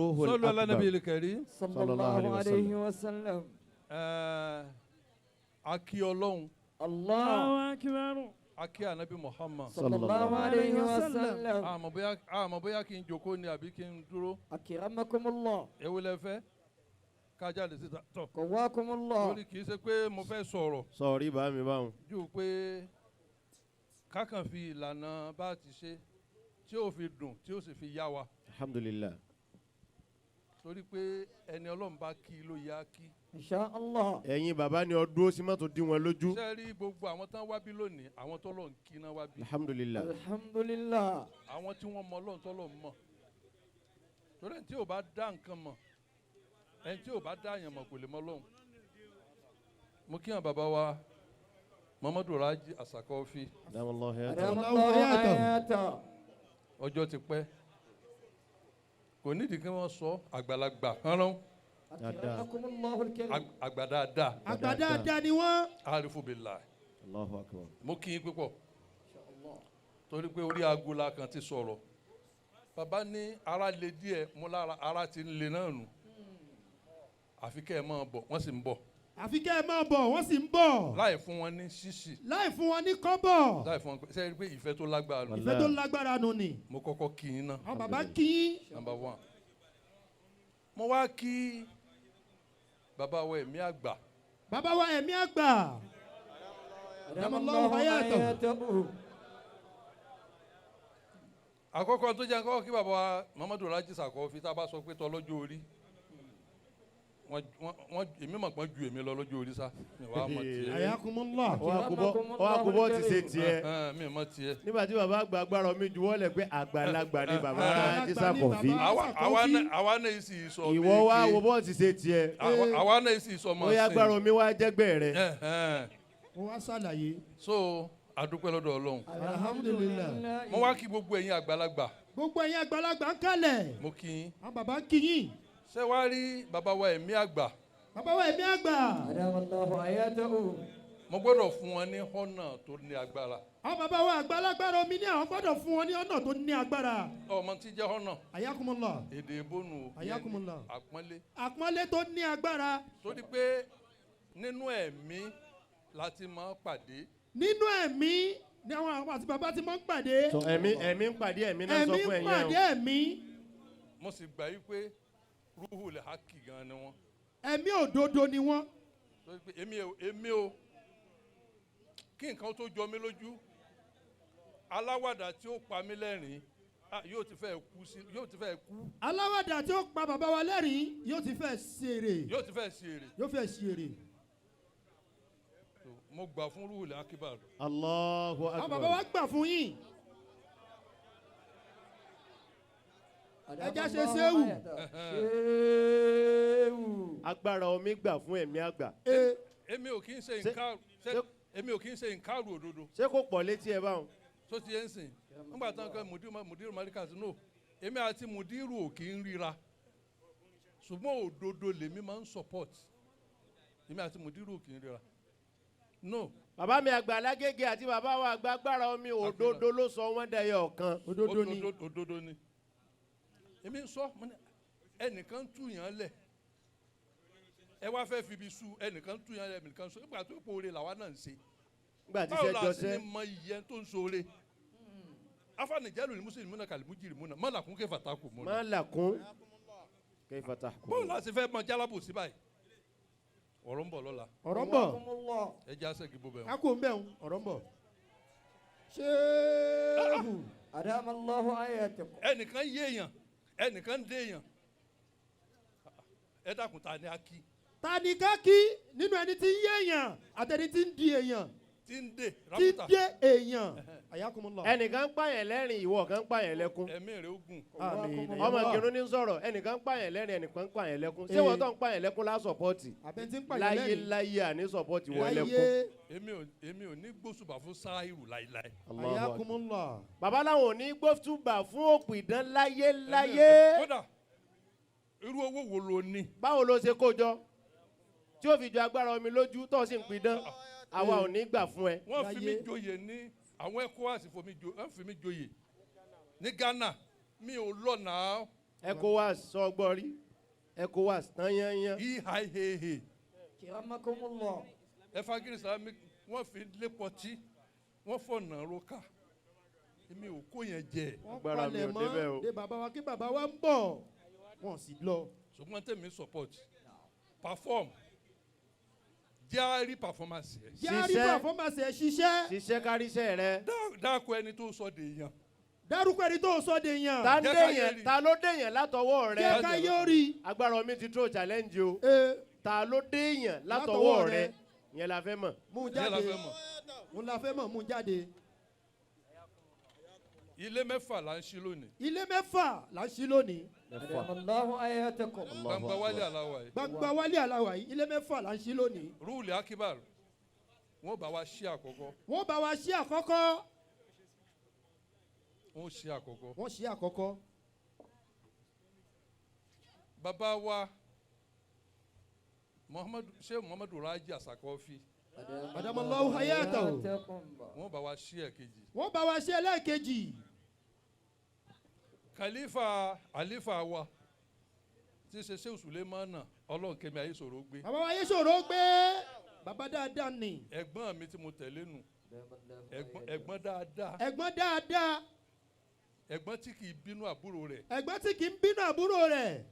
الروح صلوا على النبي الأكبر الكريم صلى الله عليه وسلم. Aki Ọlọ́run. الله أكبر. Aki Ànábì Muhammad. صلى الله عليه وسلم. Àmọ́ bóyá kí n jókòó ni àbí kí n dúró. أكرمكم الله. Èwo lẹ fẹ́? Ká jáde síta. Tọ́. قواكم الله. Lórí kì í ṣe pé mo fẹ́ sọ̀rọ̀. Sorry bá mi báwọn. Ju pé kákan fi ìlànà bá ti ṣe tí ó fi dùn tí ó sì fi yá wa. Alhamdulillah. Torí pé ẹni Ọlọ́run bá kí ló yá kí. إن شاء الله. Ẹ̀yin bàbá ni ọdún ó sì má tó dín wọn lójú. Ṣé rí gbogbo àwọn tán wá bí lónìí àwọn tọ́lọ́run kí náà wá bí. Alhamdulillah. الحمد لله. Àwọn tí wọ́n mọ Ọlọ́run tọ́lọ́run mọ̀. Torí ẹni tí ò bá dá nǹkan mọ̀ ẹni tí ò bá dá àyàn mọ̀ kò lè mọ Ọlọ́run. Mo kí àwọn bàbá wa Muhammadu Raji Athaqofy. Damallahu أدام hayatahu. الله حياته. Ọjọ́ ti pẹ́. Kò nídìí kí wọ́n sọ àgbàlagbà kánrán أكرمكم الله الكريم. àgbà dáadáa. Àgbà dáadáa ni wọ́n. Arifu billah. Allahu akbar. Mo kí yín púpọ̀. Torí pé orí aago la kan ti sọ̀rọ̀. Bàbá ní ara le díẹ̀ mo lára ara ti ń le náà nù. Àfi kẹ́ ẹ máa bọ̀ wọ́n sì ń bọ̀. Àfi kẹ́ ẹ máa bọ̀, wọ́n sì ń bọ̀. Láì fún wọn ní ṣíṣì. Láì fún wọn ní kọ́bọ̀. Láì fún wọn ṣe é pé ìfẹ́ tó lágbára nù. Ìfẹ́ tó lágbára nù ni. Mo kọ́kọ́ kí yín náà. Àwọn bàbá kí yín. Number one. Mo wá kí bàbá wa Emi Agba. Bàbá wa Emi Agba. أدام الله حياته. Àkọ́kọ́ tó jẹ́ kọ́kọ́ kí bàbá wa Muhammadu Raji Athaqofy tá a bá sọ pé tọ́ lọ́jọ́ orí. Wọ́n èmi mọ̀ pọ́n ju èmi lọ lọ́jọ́ orí sá. Mi wàá mọ̀ tiẹ̀. Ayakumullah. Ó wá kú bọ́ ti ṣe tiẹ̀. Mi mọ̀ tiẹ̀. Nígbà tí bàbá àgbà Agbara Omi juwọ́lẹ̀ pé àgbàlagbà ni bàbá Raji Athaqofy. Àwa náà sì sọ mí. Ìwọ wá wo bọ́ ti ṣe tiẹ̀. Àwa náà sì sọ mọ́ Ó yá Agbara Omi wá jẹ́gbẹ́ rẹ̀. Wọ́n wá ṣàlàyé. So adúpẹ́ lọ́dọ̀ Ọlọ́run. Alhamdulillah. Mo wá kí gbogbo ẹ̀yin àgbàlagbà. Gbogbo ẹ̀yin àgbàlagbà ń kalẹ̀. Mo kí yín. Àwọn bàbá kí yín. Ṣé wàá rí bàbá wa Emi Agba? Bàbá wa Emi Agba. أدام الله حياته. Mo gbọ́dọ̀ fún wọn ní ọ̀nà tó ní agbára. Àwọn bàbá wa Agbara Omi ní àwọn gbọ́dọ̀ fún wọn ní ọ̀nà tó ní agbára. Ọmọ tí jẹ́ ọ̀nà. Ayakumullah. Èdè ìbónú Ayakumullah. àpọ́nlé. Àpọ́nlé tó ní agbára. Torí pé nínú ẹ̀mí láti máa pàdé. Nínú ẹ̀mí ni àwọn àti bàbá ti máa ń pàdé. Ẹ̀mí ń pàdé ẹ̀mí náà sọ Ẹ̀mí fún ń ẹ̀yin pàdé ẹ̀. ẹ̀mí. Mo sì gbà yí pé rúhù lè hákì gan ni wọ́n. Ẹ̀mí òdodo ni wọ́n. Torí pé èmi ò kí nǹkan tó jọ mí lójú aláwàdà tí ó pa mí lẹ́rìn yóò ti fẹ́ kú. Aláwàdà tí ó pa bàbá wa lẹ́rìn yóò ti fẹ́ ṣeré. Yóò ti fẹ́ ṣe èrè. Yóò fẹ́ ṣeré. Mo gbà fún rúhù lè hákì bàrù. Allahu Àwọn bàbá akbar. wa gbà fún yín. Ẹja ṣe séwù. séwù. Agbara Omi gbà fún Emi Agba. Èmi ò kí ń ṣe nǹkan òdodo. Ṣé kò pọ̀ létí ẹ báwọn? Tó ti yẹn sìn nígbà tán kan mùdírù Marikaz no èmi àti mùdírù ò kí ń ríra ṣùgbọ́n òdodo lèmi máa ń support èmi àti mùdírù ò kí ń ríra no. Bàbá mi àgbà Alágége àti bàbá wa àgbà Agbara Omi òdodo ló sọ wọ́n dẹyọ ọ̀kan. Òdodo ni. Èmi ń sọ ẹnìkan tú yàn lẹ̀ ẹ wá fẹ́ fi ibi sú ẹnìkan tú yàn lẹ̀ ẹnìkan sọ nígbà tó pòore làwa náà ń ṣe. Nígbà tí báwo iṣẹ́ la jọ sì sẹ́. ní mọ iye tó ń sọre afanijalu ni muslim múna kàlímùjìrì múna mọ́làkún kẹfà takò múna. Máa làkún. Kayfa tahkum. báwo la sì fẹ́ mọ jálábù sí báyìí ọ̀rọ̀ ń bọ̀ lọ́la Ọ̀rọ̀ ń bọ̀. ẹ jẹ́ àṣẹ ìgbò bẹ̀ A wọ́n. kò ń bẹ̀ ń. Ọ̀rọ̀ ń bọ̀. Ṣéèhù. أدام الله حياته. ẹnìkan yéèyàn ẹnìkan déèyàn ẹ dákun ta ni a kí Ta ni ká kí nínú ẹni tí ń yé èèyàn àtẹni tí ń di èèyàn tí ń dè tí ń rábùtà dé èèyàn. Ayakumullah. Ẹnìkan ń pààyàn lẹ́rìn ìwọ kan ń pààyàn lẹ́kún. ẹ̀mí rẹ̀ ó gùn. Àmín. Ọmọ kìrún ní sọ̀rọ̀ ẹnìkan ń pààyàn lẹ́rìn ẹnìkan ń pààyàn lẹ́kún. Ṣé wọ́n tó ń pààyàn lẹ́kún lá sọ̀pọ́ọ̀tì? Àbẹ̀ tí ń pàyẹ Láyé lẹ́rìn. láyé àní sọ̀pọ́ọ̀tì wọ́n lẹ́kún. Láyé. èmi ò ní gbósùbà fún sáírù láíláí. Allahu akbar. Ayakumullah. Bàbá láwọn ò ní gbósùbà fún òpìdán láyé láyé. kódà irú owó wo lo ní. Báwo ló ṣe kó jọ? Tí ó fi jọ Agbara Omi lójú tó sì ń pidán. Àwa ò ní gbà fún ẹ. wọ́n fi mí Láyé. joyè ní àwọn ECOWAS wọ́n fi mí joyè ní Ghana mi ò lọ náà ECOWAS sọgbọ́rí ECOWAS tán yányán. EIAA Kiramakumullah. Efagiri Islamic wọ́n fi lépo tí wọ́n fọ̀nà roka èmi ò kó yẹn jẹ. wọ́n Agbára mi palẹ̀ ò débẹ̀ o. mọ́ de bàbá wa kí bàbá wa ń bọ̀ wọ́n sì lọ. ṣùgbọ́n tèmi support perform járí performance ẹ̀. yáàrí Ṣiṣẹ́. pàfọ́màsì ẹ̀ ṣiṣẹ́. Ṣiṣẹ́ káríṣẹ́ rẹ. dáko ẹni tó sọ de èèyàn. dárúkọ ẹni tó sọ de yàn. Ta ń Jẹ́ ká yẹ dèyàn rí. ta ló dèyàn látọwọ́ rẹ. jẹ́ ká yóò rí. Agbára Omi ti tó challenge o. Ee, Ta ló dèyàn Látọwọ́ látọwọ́ rẹ. rẹ. Yẹn la fẹ́ mọ̀. mú Ìyẹn la jáde fẹ́ mọ̀. mú la fẹ́ mọ̀ mú jáde. ilé mẹ́fà là ń ṣí lónìí. ilé mẹ́fà là ń ṣí lónìí. Adamallahu ayatakum. gbangba wálé aláwa yìí. gbangba wálé àlàwà yìí ilé mẹ́fà là ń ṣí lónìí. rúùlì akibar wọ́n bá wa ṣí àkọ́kọ́. wọ́n bá wa ṣí àkọ́kọ́. wọ́n ṣí àkọ́kọ́. wọ́n ṣí àkọ́kọ́. bàbá wa Sheikh Muhammadu Raji Athaqofy Adamallahu hayatahu. wọ́n bá wa ṣí ẹ̀kejì. wọ́n bá wa ṣí ẹlẹ́ẹ̀kejì. àlífà wa tí ṣe Sheikh Sulemana ọlọ́run kẹ́mi ayé sọ̀rọ̀ gbé. bàbá wa yé ṣòro gbé. bàbá dáadáa ni. ẹ̀gbọ́n mi tí mo tẹ̀lé nù ẹ̀gbọ́n dáadáa ẹ̀gbọ́n dáadáa. ẹ̀gbọ́n tí kì í bínú àbúrò rẹ̀ ẹ̀gbọ́n tí kì í bínú àbúrò rẹ̀.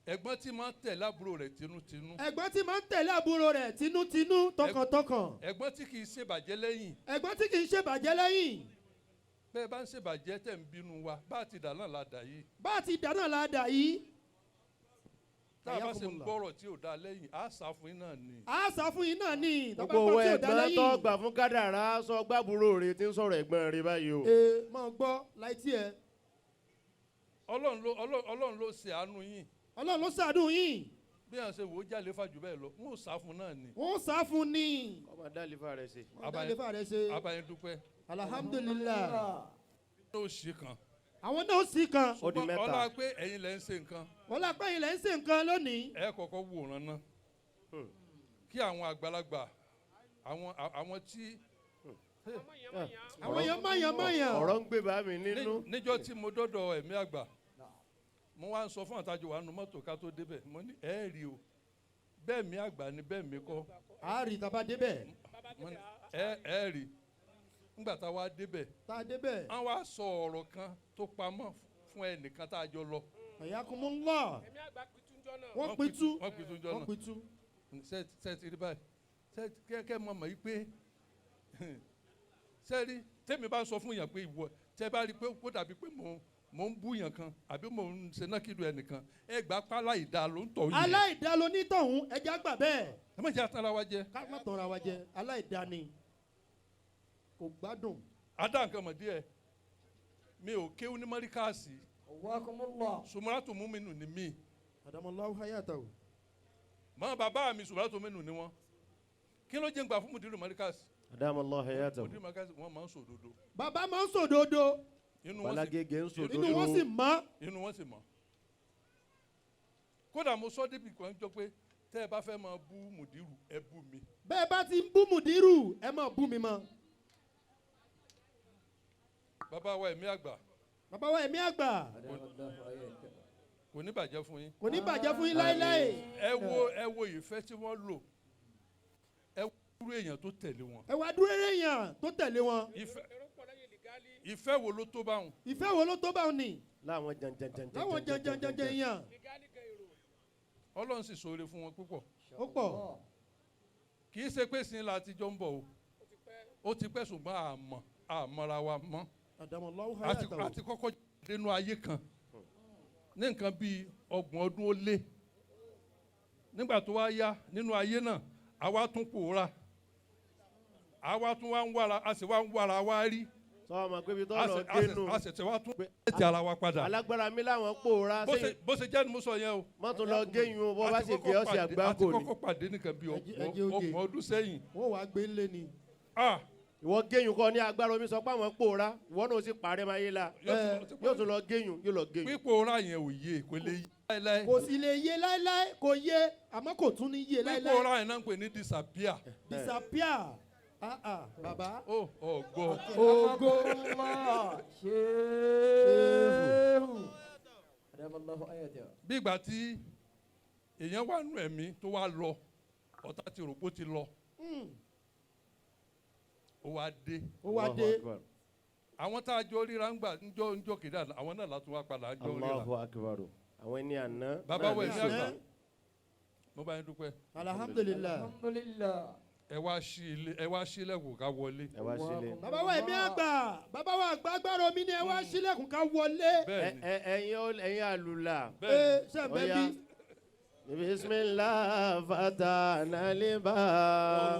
ẹ̀gbọ́n tí máa ń tẹ̀lé àbúrò rẹ̀ tinútinú ẹ̀gbọ́n tí máa ń tẹ̀lé àbúrò rẹ̀ tinútinú tọkàntọkàn. ẹ̀gbọ́n tí kì í ṣèbàjẹ́ lẹ́yìn ẹ̀gbọ́n tí kì í ṣèbàjẹ́ lẹ́yìn. bẹ́ẹ̀ bá ń ṣèbàjẹ́ tẹ̀ ń bínú wa bá a ti dà náà la dà yìí bá a ti dáná la dà yìí. tá a bá ṣe ń Ayakumullah. gbọ́rọ̀ tí ò dáa lẹ́yìn á sá fún yín náà ni. a sá fún yín náà ní. tọ́pẹ́ Gbogbo owó pọ̀ tí ò dá ẹ̀gbọ́n tó lẹ́yìn. gbà fún kádàrá sọ gbàbúrò rẹ tí ń sọ̀rọ̀ ẹ̀gbọ́n rẹ báyìí o. ee máa gbọ́ láì tí ẹ. Ọlọ́run ló ṣe àánú yín ọlọ́run ló ṣàánú yín. bí àwọn ṣe wò ó jáde fàjù bẹ́ẹ̀ lọ wọn ò sá fún náà ni. wọ́n sá fún ní. Ọmọ dálífà rẹ ṣe. wọ́n dá ilé rẹ̀ ṣe. abayín dúpẹ́ alhamdulilayi. ní oṣù kan. àwọn náà sì kan. Ó di mẹ́ta. ọlá pé ẹ̀yin lẹ́ ń ṣe nǹkan wọ́n lápẹ́ yìí lẹ́ ń ṣe nǹkan lónìí. ẹ kọ́kọ́ wòran náà kí àwọn àgbàlagbà àwọn tí àwọn yẹn mọ̀yàn. Ọ̀rọ̀ ń gbé bá mi nínú. níjọ́ tí mo dọ́dọ̀ Ẹ̀mí Àgbà mo wá ń sọ fún àtàjọ wa nu mọ́tò ká tó débẹ̀ mo ní ẹ rí o bẹ́ẹ̀ mi àgbà ni bẹ́ẹ̀ mi kọ́ a rí taba débẹ̀. Mo ní, ẹ rí nígbà tá a wá débẹ̀ tá a débẹ̀. wọ́n wá sọ ọ̀rọ̀ kan tó pamọ́ fún ẹnìkan tá a jọ lọ. ayakumullah. wọ́n pitú. wọ́n pitú jọ wọ́n náà pitú. ṣe ti rí báyìí kẹ́kẹ́ mọ̀ mọ̀ yìí pé ṣe rí tẹ́mi bá ń sọ fún yàn pé ìwọ tẹ́ bá rí pé kó dàbí pé mò ń bú yàn kan àbí mò ń ṣe nákìlú ẹnìkan ẹ gbà pálá ìdá ló ń tọ̀ yìí. aláìdá ló ní tọ̀hún ẹja gbà bẹ́ẹ̀. ẹ má jẹ́ àtàrà wa jẹ. ká má tọ̀ra wa jẹ aláìdá ni kò gbádùn. adá nǹkan mọ̀ díẹ̀ mi ò kéwú ní mọ́ríkàsì Wakumullah. sùmọ́ràtò múmínú ni mí adamallahu hayatahu. mọ́ bàbá mi sùmọ́ràtò múmínú ni wọ́n kí ló jẹ́ ń gbà fún mùdírù mọ́ríkàsì Adamallahu hayatahu. mùdírù mọ́ríkàsì wọ́n máa ń sòdodo bàbá máa ń sòdodo. inú wọn sì Balagége ń sòdodo. inú wọn sì mọ́. inú wọn sì mọ́ kódà mo sọ débi kan jọ pé tẹ́ ẹ bá fẹ́ máa bú mùdírù ẹ bú mi bẹ́ẹ̀ bá ti ń bú mùdírù ẹ máa bú mi mọ́. bàbá wa Ẹ̀mí Àgbà bàbá wa Ẹ̀mí Àgbà Adamallahu ayatakum. kò ní bàjẹ́ fún yín kò ní bàjẹ́ fún yín láéláé. ẹ wo ìfẹ́ tí wọ́n lò ẹ wo irú èèyàn tó tẹ̀lé wọn ẹ wá dúró èèyàn tó tẹ̀lé wọn. ìfẹ́ wo ló tó báwọn ìfẹ́ wo ló tó bá wọn ni. Láwọn jẹnjẹnjẹnjẹn. láwọn jẹnjẹnjẹnjẹ èèyàn. Ọlọ́run sì ṣoore fún wọn púpọ̀ ó pọ̀. kì í ṣe pé sin la ti jọ ń bọ̀ o ó ti pẹ́ ṣùgbọ́n àmọ́ra wa mọ́ adamallahu àti hayatahu. kọ́kọ́ dénú ayé kan ní nǹkan bíi 30 ọdún ó lé nígbà tó wá yá nínú ayé náà àwa tún pòórá àwa tún wá ń wára a sì wá ń wára wá rí Sọ ọmọ pé ibi tó lọ dénú. a sì tẹ̀ wá tún ẹ̀jẹ̀ ara wa padà Alágbára mi láwọn pòórá. bó ṣe jẹ́ ni mo sọ yẹn o. Mọ́tò lọ géyìn o bọ́ bá sì gé ọ̀sẹ̀ àti àgbákò ni. kọ́kọ́ pàdé nìkan bíi Ẹjẹ́ oge. 30 ọdún sẹ́yìn. wọ́n wàá gbé ńlẹ̀ ni. Ìwọ géyìn kọ́ ní Agbára Omi sọ pé àwọn pòórá. Ìwọ náà sì parẹ́ máa yé la. Yóò tún lọ géyìn yóò lọ géyìn. pípòórá yẹn ò yé kò lè yé láéláé. kò sì lè yé láéláé kò yé àmọ́ kò tún ní yé láéláé. pípòórá yẹn náà ń pè ní disappear. disappear. bàbá. ó ọgbọ. ogo. Shehu. أدام الله آياته. bí ìgbà tí èèyàn wà nù ẹ̀mí tó wá lọ ọ̀tá ti rò pé ó ti lọ ó wá dé ó wá dé. àwọn tá a jọ ríra ń gbà ńjọ́ kéde àná àwọn náà látún wá padà jọ ríra Allahu akbar. Àwọn ẹni àná. bàbá wa Emi Agba Àná. mo bá yín dúpẹ́ alhamdulilayi. الحمد لله. ẹ wá sí ilẹ̀kùn ká wọlé Ẹ wá sílé. bàbá wa Emi Agba bàbá wa àgbà Agbara Omi ni ẹ wá sílẹ̀kùn ká wọlé. bẹ́ẹ̀ ni Ẹ̀yin àlùlà. bẹ́ẹ̀ ni ṣe Ó bẹ́ẹ̀ yá. bí. Bismillah fatana liba.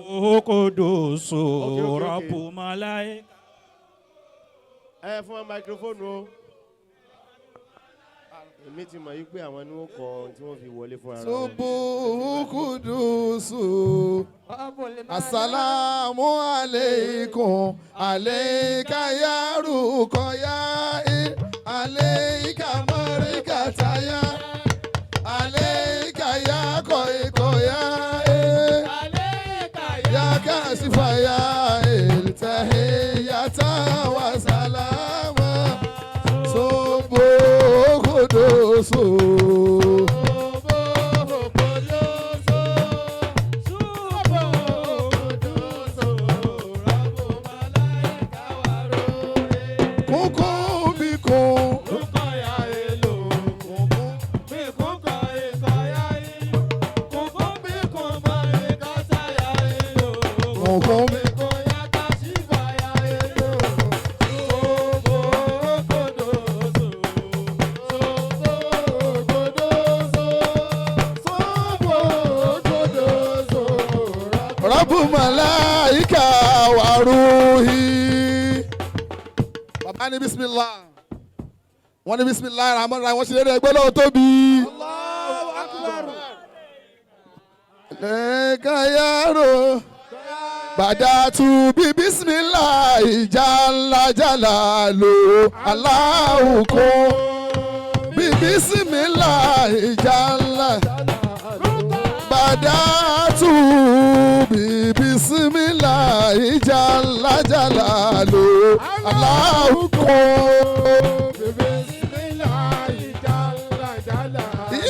Okudusu Okay. Rabbu Malaika. Ẹ fún wa máikrófóònù o. Èmi ti mọ̀ yí pé àwọn ni wọ́n kọ ohun tí wọ́n fi wọlé fún ara wọn. Subuhu kudusu. وأبو المال. Assalamu alaikum. Aleika ya rukoya. Aleika marikataya. Aleika ya koikoya. Ya kasifaya. Tahiyata wa salama. Subuhu kudusu. Kúnkún bí kún. Kúnkún bí Rabbu malaika wa ruhi. Bàbá ní bismillah. Wọ́n ní bismillah rahman rahim. Wọ́n ṣe lédè ẹgbẹ́ lọ́wọ́ tóbi. Allahu akbar. Lẹ́ka yàrá. Bàdàtú bí bismillah jalla jalalu. Allahu kún. Bí bismillah jalla. Bàdàtú bí bismillah jalla jalalu. Allahu kún.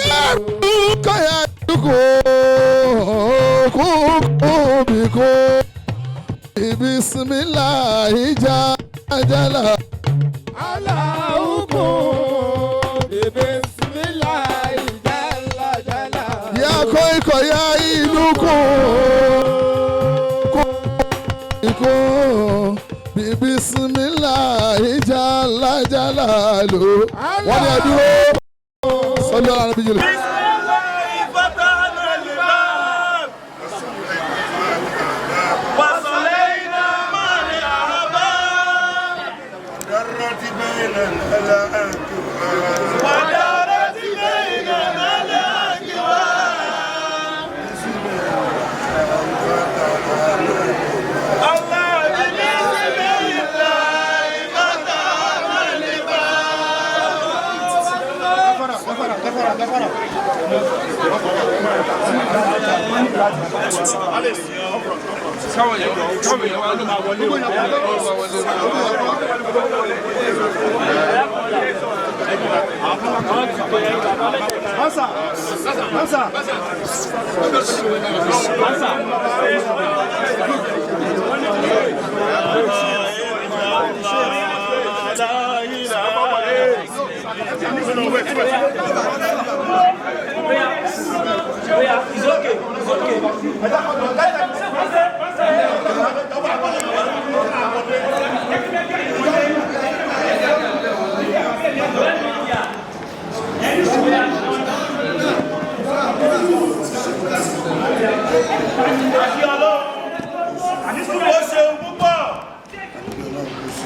Yaruko yaruko kubiko bismillahi jala Allahu bismillahi jala ya koiko ya iluko ko bismillahi jala lo wọ́n ní ẹdúró. صلى على النبي الكريم. وصلينا مع الأعراب ودارت بيننا الأكوان الله بسم الله فتح الباب.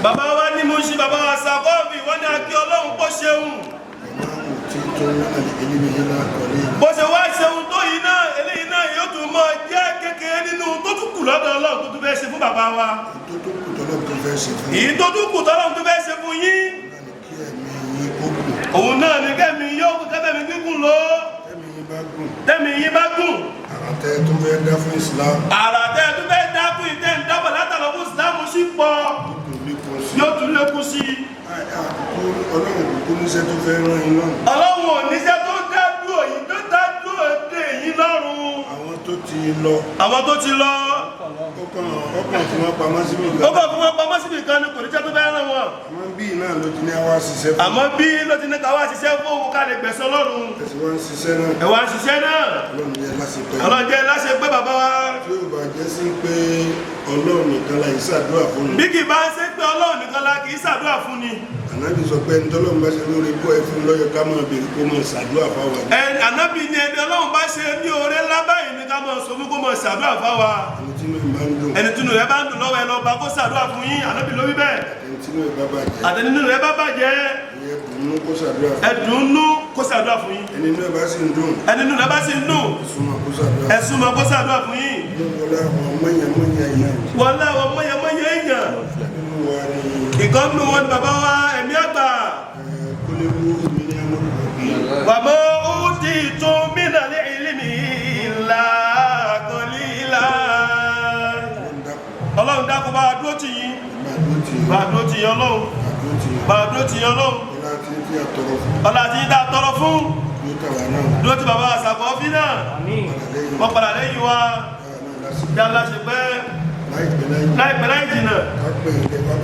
Bàbá wa ní mo ṣe bàbá wa Athaqofy wọ́n ní akí Ọlọ́run kó ṣeun. Bó ṣe wá ṣeun tó yìí náà, eléyìí náà yóò tún mọ jẹ́ kékeré nínú tó tún kù lọ́dọ̀ Ọlọ́run tó tún fẹ́ ṣe fún bàbá wa. Èyí tó tún kù tọ́lọ́run tó fẹ́ ṣe fún yín. Òun náà ní kẹ́mi yóò kẹ́mi gígùn lọ. Tẹ́mi yín bá gùn. Àràtẹ́ tó fẹ́ dá fún Islam. Àràtẹ́ tó fẹ́ dá fún ìtẹ́ ìdábọ̀ látàlọ́ fún Islam sí pọ̀. Yóò tún lékún sí. Ọlọ́run kò níṣẹ́ tó fẹ́ rán yín lọ́rùn. Ọlọ́run ò níṣẹ́ tó dádúró yìí tó dádúró dé yín lọ́rùn. Àwọn tó ti lọ. Àwọn tó ti lọ. Ọkàn fún wọn pamọ́ síbi kan. Ó kàn fún wọn pamọ́ síbi kan ni kò níṣẹ́ tó fẹ́ rán wọn. Àmọ́ bí náà ló ti ní àwa ṣiṣẹ́ fún. Àmọ́ bí ló ti ní ká wá ṣiṣẹ́ fún òun ká lè gbẹ̀san lọ́rùn. Ẹ̀sìn wá ń ṣiṣẹ́ náà. Ẹ wá ń ṣiṣẹ́ náà. Ọlọ́run jẹ́ láṣepẹ́. Ọlọ́run jẹ́ láṣepẹ́ bàbá wa. Tí ó bá jẹ́ sí pé Ọlọ́run nìkan la yìí ṣàdúrà fún ni. Bí kì í bá ṣe pé Ọlọ́run nìkan la kì í ṣàdúrà fún ni. Ànábì sọ pé ẹni tọ́lọ́run bá ṣe lórí bọ́ ẹ fún lọ́yọ̀ ká máa bèrè kó máa ṣàdúrà fáwa. Ànábì ni ẹni Ọlọ́run bá ṣe ní oore ńlá báyìí ni ká máa sọ fún kó máa ṣàdúrà fáwa. Ẹni tí inú ìbá ń dùn. Ẹni tí inú rẹ̀ bá ń dùn lọ́wọ́ ẹ lọ bá kó ṣàdúrà fún yín. Ànábì ló wí bẹ́ẹ̀. Ẹni tí inú ìbá bàjẹ́. Àtẹni inú rẹ̀ bá bàjẹ́. Ẹdùnnú kó ṣàdúrà fún. Ẹdùnnú kó ṣàdúrà fún yín. Ẹni inú ẹ̀ bá sì ń dùn. Ẹni inú rẹ̀ bá sì ń dùn. Ẹ̀sùn mọ̀ kó ṣàdúrà fún yín. Wọlé àwọn mọ̀nyẹ̀mọ̀nyẹ̀ yẹn. Wọlé àwọn mọ̀nyẹ̀mọ̀nyẹ̀ èèyàn. Ìkọ́nù wọn ni bàbá wa Ẹ̀mí Àgbà. Wàmọ́ ó ti tún mínà ní ìlímì ìlà kọ́lílà. Ọlọ́run dákun bá dúró tì yín. Bá dúró tì yín Ọlọ́run. Bá dúró tì yín Ọlọ́run. Ọlá tí yín dá tọrọ fún. Dúró ti bàbá Athaqofy náà. Wọ́n padà lẹ́yìn wa. Bí aláṣẹ pẹ́. Láìpẹ́ láì jìnà.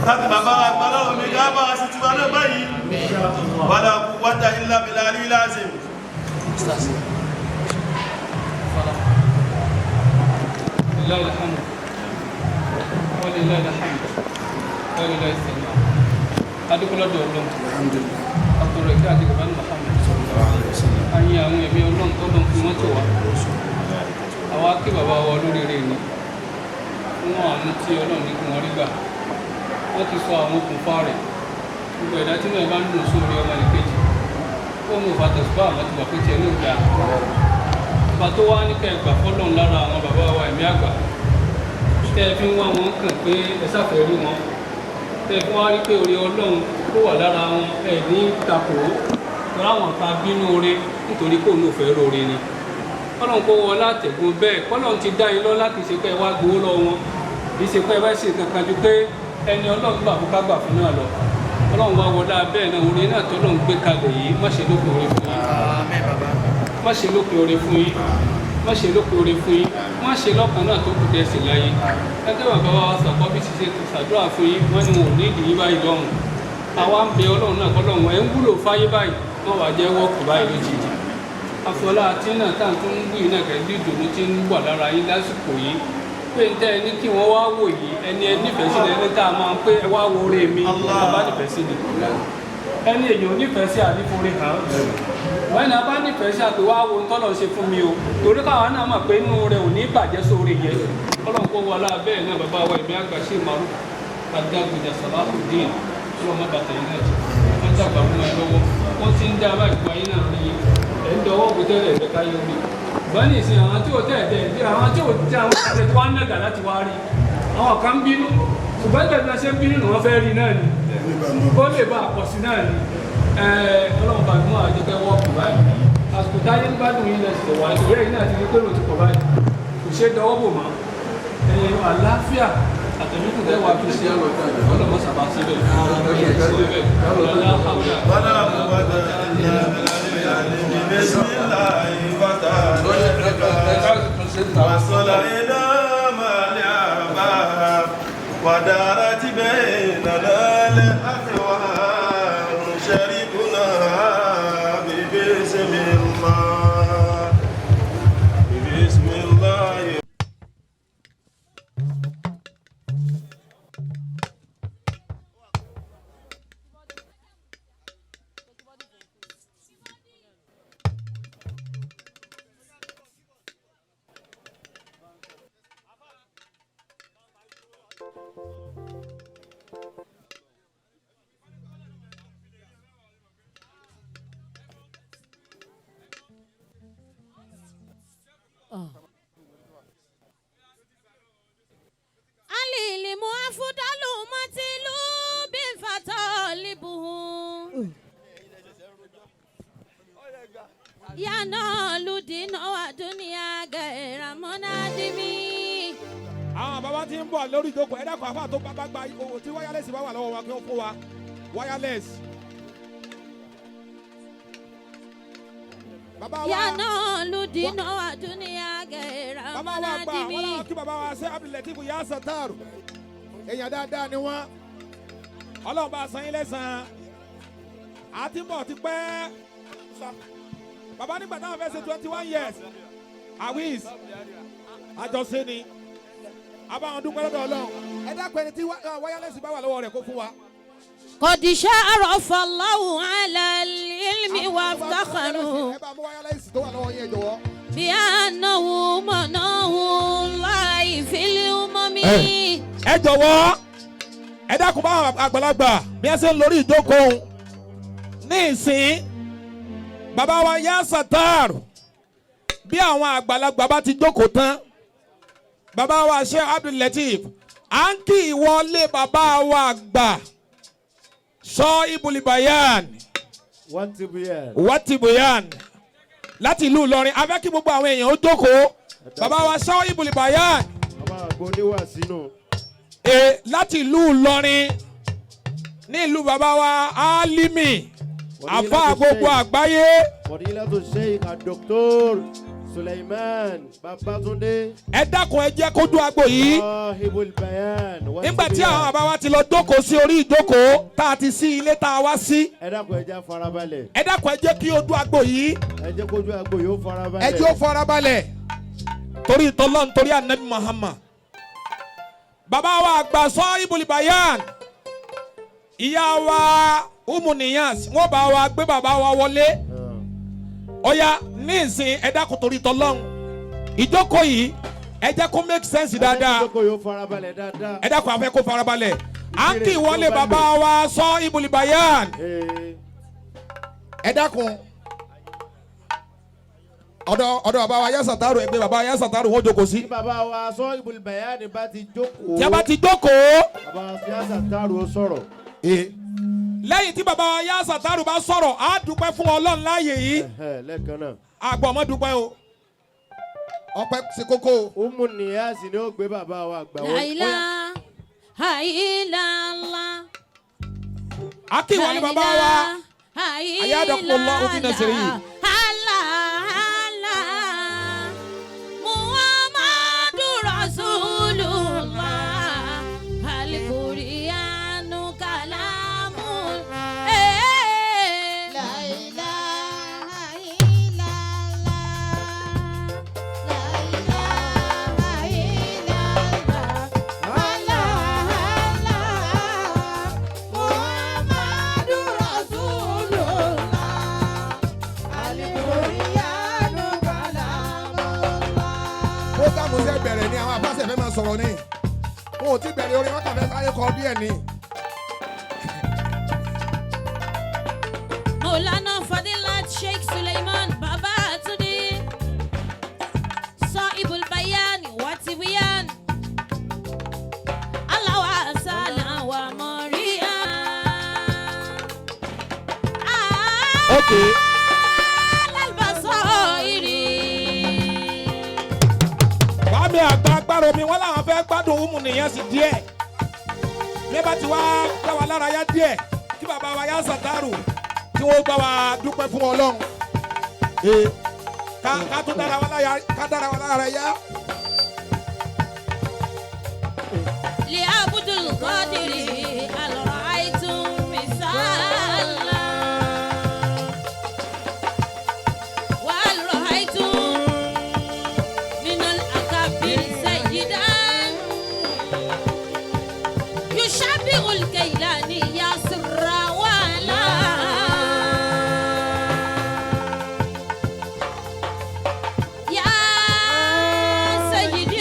Láti bàbá Agbara Omi ká bá a sì ti wá náà báyìí. Wala quwwata illa billahi lazim. Lillahi alhamd. Wa lillahi alhamd. Wa lillahi salam. Adúgbòlò dọ̀ Ọlọ́run. Alhamdulillah. Àtọ̀rọ̀ ìgbà àti ìgbà Muhammad. Ayé àwọn ẹ̀mí Ọlọ́run tó lọ́n fi wọ́n tó wá. Àwa kí bàbá wa lóríire ni. Fún àánú tí Ọlọ́run ní kí wọ́n rí gbà. Wọ́n ti sọ àwọn okùnfà rẹ̀. Gbogbo ẹ̀dá tí wọ́n bá ń dùn sórí ọmọ ìkejì. Ó mú ìfàtẹ̀sùbá àmọ́tí wà pé tiẹ̀ ní òjà. Ọba tó wá ní kẹgbà fọ́lọ́run lára àwọn bàbá wa Ẹ̀mí Àgbà. Tẹ́ ẹ fi ń wá wọn kàn pé ẹ sáfẹ́ rí wọn. Tẹ́ ẹ fi wá rí pé orí Ọlọ́run tó wà lára wọn ẹ̀ ní takò ó. Tọ́lá wọn kan bínú oore nítorí kò ní òfẹ́ róore ni. Ọlọ́run kó wọ látẹ̀gùn bẹ́ẹ̀. Ọlọ́run ti dá yín lọ láti ṣe pé ẹ wá gbowó lọ wọn. Kì í ṣe pé ẹ bá ṣe kankan ju pé ẹni Ọlọ́run gbà fún ká gbà fún náà lọ. Ọlọ́run wá wọlé abẹ́ náà orin náà tó lóun gbé kalẹ̀ yìí má ṣe lópin oore fún yín. Má ṣe lópin oore fún yín. Má ṣe lópin oore fún yín. Má ṣe lọ́kàn náà tó kù dẹ̀ sí láyé. Ẹgbẹ́ bàbá wa Athaqofy ti ṣe ṣàdúrà fún yín wọ́n ní wọn ò ní ìdí yín báyìí lọ́hùn. Àwa ń bẹ Ọlọ́run náà kọ́lọ́run ẹ̀ ń wúlò fáyé báyìí wọ́n wàá jẹ́ wọ́ọ̀kù báyìí lójijì. Afọlá àti náà tá à ń tún wí náà kẹ́bí ìdùnnú ti ń wà lára yín lásìkò yìí. Pé ń tẹ́ ẹ ní kí wọ́n wá wò yìí ẹni ẹ nífẹ̀ẹ́ sí ẹni tá a máa ń pé ẹ wá wo oore mi bá nífẹ̀ẹ́ sí ni. Ẹni èèyàn nífẹ̀ẹ́ sí àdíforí hàn. Wọ́n náà bá nífẹ̀ẹ́ sí àpè wá wo ń tọ́lọ̀ ṣe fún mi o. Torí káwa náà mọ̀ pé inú rẹ̀ ò ní bàjẹ́ sóore yẹn. Ọlọ́run kó wọlé abẹ́ náà bàbá wa Ẹ̀mí Àgbà Sheikh Muh Agbágbèjà Salahuddin ọlọ́run má bàtà yín náà jẹ́. Wọ́n dàgbà fún ẹ lọ́wọ́. Wọ́n ti ń dá abá ìgbà yín náà rí yín. Ẹ̀ ń dọwọ́ bó tẹ́lẹ̀ ẹ̀fẹ́ káyọ̀ rí. Bọ́n ní ìsìn àwọn tí ò tẹ̀ ẹ̀dẹ̀ àwọn tí ò tẹ̀ àwọn àti tí wọ́n ń nàgà láti wá rí. Àwọn kan bínú. Ṣùgbọ́n ìgbà tí wọ́n ṣe ń bínú ni wọ́n fẹ́ rí náà ni. Ó lè bá àpọ̀sí náà ni. Ọlọ́run bá gbọ́n àjẹkẹ́ wọ́ọ̀kù báyìí. Àsìkò táyé ń gbádùn yín lẹ́sìn wá ìwé yìí náà ti di pé ló ti pọ̀ báyìí. Kò ṣe é dọwọ́ bò mọ́. Àlàáfíà àtẹ̀míkù tẹ́ wà fi ṣe ọlọ́mọ sábà síbẹ̀. ودارت بيننا الأهواء شركنا ببسم الله بسم الله. Alilimu afudalu matilu bifatalibuhu yana ludina wa dunia gaira monadimi. Àwọn bàbá tí ń bọ̀ lórí ìjókòó ẹ̀dá kan àfáà tó bá gba owó tí wáyà lẹ́sìn bá wà lọ́wọ́ wa kí wọ́n fún wa wireless. Bàbá wa. Yànnà lùdínà àdúnyà gẹ̀ẹ́rà Bàbá wa gbà wọ́n làwọn kí bàbá wa ṣe Abdul yá sàtàrù. Èèyàn dáadáa ni wọ́n. Ọlọ́run bá san yín lẹ́sàn-án. Àti mọ̀ ti pẹ́. Bàbá nígbà táwọn fẹ́ ṣe 21 years. Awis. Àjọṣe ni. Àbáwọn dúpẹ́ lọ́dọ̀ Ọlọ́run. Ẹ dákun ẹni tí wireless bá wà lọ́wọ́ rẹ̀ kó fún wa. قد شرف الله على العلم وافتخروا بأنه مناه الله في الأمم. Ẹ jọ̀wọ́ ẹ dákun bá àgbàlagbà bí ẹ ṣe ń lórí ìjókòó ní ìsìn bàbá wa yá sàtàrù bí àwọn àgbàlagbà bá ti jókòó tán bàbá wa Sheikh Abdul à ń kí ìwọlé bàbá wa àgbà. Sọ Ibulibayan. Watibuyan. Láti ìlú Ìlọrin. A fẹ́ kí gbogbo àwọn èèyàn ó jókòó. Bàbá wa sọ Ibulibayan. Bàbá àgbọ̀ndé wà sínú. Láti ìlú Ìlọrin. Ní ìlú bàbá wa Alimi. Àfa gbogbo àgbáyé. Fadilatu Sheikh Dr. Suleiman Babatunde. Ẹ dákun ẹ jẹ́ kó dún agbo yìí. Nígbà tí àwọn bàbá wa ti lọ jókòó sí orí ìjókòó tá a ti sí ilé tá a wá sí. Ẹ dákun ẹ jẹ́ farabalẹ̀. Ẹ dákun ẹ jẹ́ kí o dún agbo yìí. Ẹ jẹ́ kó dún agbo yìí ó farabalẹ̀. Ẹ jẹ́ ó farabalẹ̀. Torí ìtọ́lọ́ nítorí Ànábì Muhammad. Bàbá wa àgbà sọ Ibulibayan. Ìyá wa Umuniyas wọ́n bá wa gbé bàbá wa wọlé. Ọya ní ìsìn ẹ dákun torí tọlọ́run ìjókòó yìí ẹ jẹ́ kó make sense dáadáa ẹ dákun àfẹ́ kó farabalẹ̀ à ń kí ìwọlé bàbá wa sọ Ibulibayan ẹ dákun ọ̀dọ̀ bàbá wa yá sàtàrù ẹgbẹ́ bàbá wa yá sàtàrù wọ́n jókòó sí. Tí bàbá wa sọ Ibulibayan bá ti jókòó. Tí a bá ti jókòó. Bàbá wa yá sàtàrù ó sọ̀rọ̀. Lẹ́yìn tí bàbá wa yá sàtàrù bá sọ̀rọ̀ á dúpẹ́ fún Ọlọ́run láàyè yìí. Lẹ́ẹ̀kan náà. Àgbọ̀ ọmọ dúpẹ́ o. Ọpẹ́ sí kókó. Umuniyas ni ó gbé bàbá wa gbà wọ́n. Àìlá àìlàlá. Akí wọlé bàbá wa. Ayádọ́kùn lọ òbí náà ṣe yìí. Àlá àlá Muhammadu Rasulullah Al-Qur'anu kalamul. La ilaha illallah. La ilaha illallah. Allah Muhammadu Rasulullah Al-Qur'anu kalamullah. Programu ṣe bẹ̀rẹ̀ ni àwọn afáṣẹ fẹ́ máa sọ̀rọ̀ ni. Wọn ò tí bẹ̀rẹ̀ orin wọn kàn fẹ́ sáré kọ díẹ̀ ni. Maulana Fadilat Sheikh Suleiman Baba Atudi Sahibul Bayan Watiwiyan Allah wa Asala wa Maria. Okay. Bàmí àgbà Agbara Omi wọn làwọn fẹ́ gbádùn Umuniyas díẹ̀. Ní bá ti wá dá wa lára yá díẹ̀ kí bàbá wa yá sàtàrù tí wọ́n bá wa dúpẹ́ fún Ọlọ́run. Ká tún dára wa lára yá. Li Abdul Qadiri al-ra'aytum misala wa al-ra'aytum min al-akabir sayyidan yushabbihu al-kaylani ya sirra wa la ya sayyidi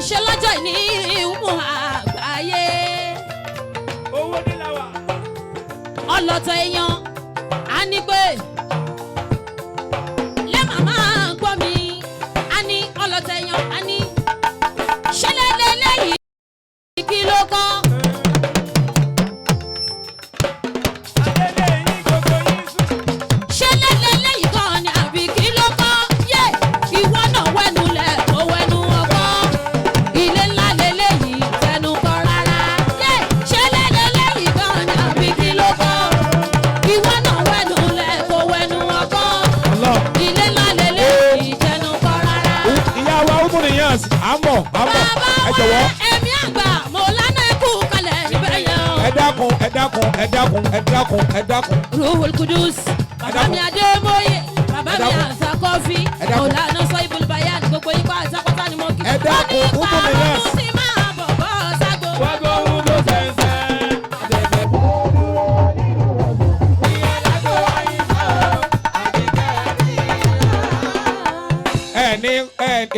ṣe lọ́jọ́ ìní ìhùmù àgbáyé. owó níláwà. ọlọ́tọ̀ èèyàn á ní pé lẹ́ màmá gbọ́ mi á ní ọlọ́tọ̀ èèyàn á ní ṣẹlẹ̀ lélẹ́yìí kí ló kàn. ṣẹlẹ̀ lélẹ́yìí kan ni àbí kí ló kàn. yé ìwọ náà wẹ́nu lẹ̀ tó wẹ́nu ọkọ ilé ńlá lélẹ́yìí tẹnu kọ rárá. yé ṣẹlẹ̀ lélẹ́yìí kan ni àbí kí ló kàn. ìwọ náà wẹ́nu lẹ̀ tó wẹ́nu ọkọ ilé ńlá lélẹ́yìí tẹnu kọ rárá. ìyá wa ó múni yàn sí àmọ́ ẹ jọ̀wọ́. Emi Agba mo lánà ẹkú kalẹ̀ níbẹ̀ yẹn. ẹ dákun. Ruhul Kudus bàbá mi Adémoyè bàbá mi Athaqofy ọ̀làna sọ ibùdókòyà gbogbo ikọ̀ àtàkọ́tà ni mo kí. ẹ dákun ó múni yàn sí. wọ́n ní máa bọ̀ bọ́ ságbó. wọ́n gbọ́ ohun tó ṣẹ̀ṣẹ̀.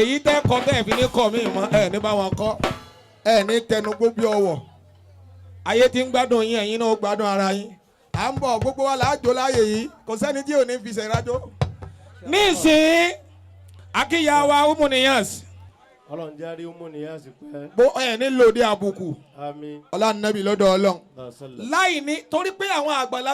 èyí tẹ́ kọ́ tẹ́ fi ní kọ́ mi mọ́ ní bá wọn kọ́ ní tẹnu gbóbi ọwọ́ ayé tí ń gbádùn yín ẹ̀yin náà ó gbádùn ara yín à ń bọ̀ gbogbo wa láàjò láàyè yìí kò sẹ́ni tí ò ní fi ṣèrájò. nísìnyí akíyàwó umuniyans. ọlọ́run jáde umuniyans pẹ́. bó nílò dé àbùkù àmín. ọlá nàbì lọ́dọ̀ ọlọ́run láì ní torí pé àwọn àgbàlagbà.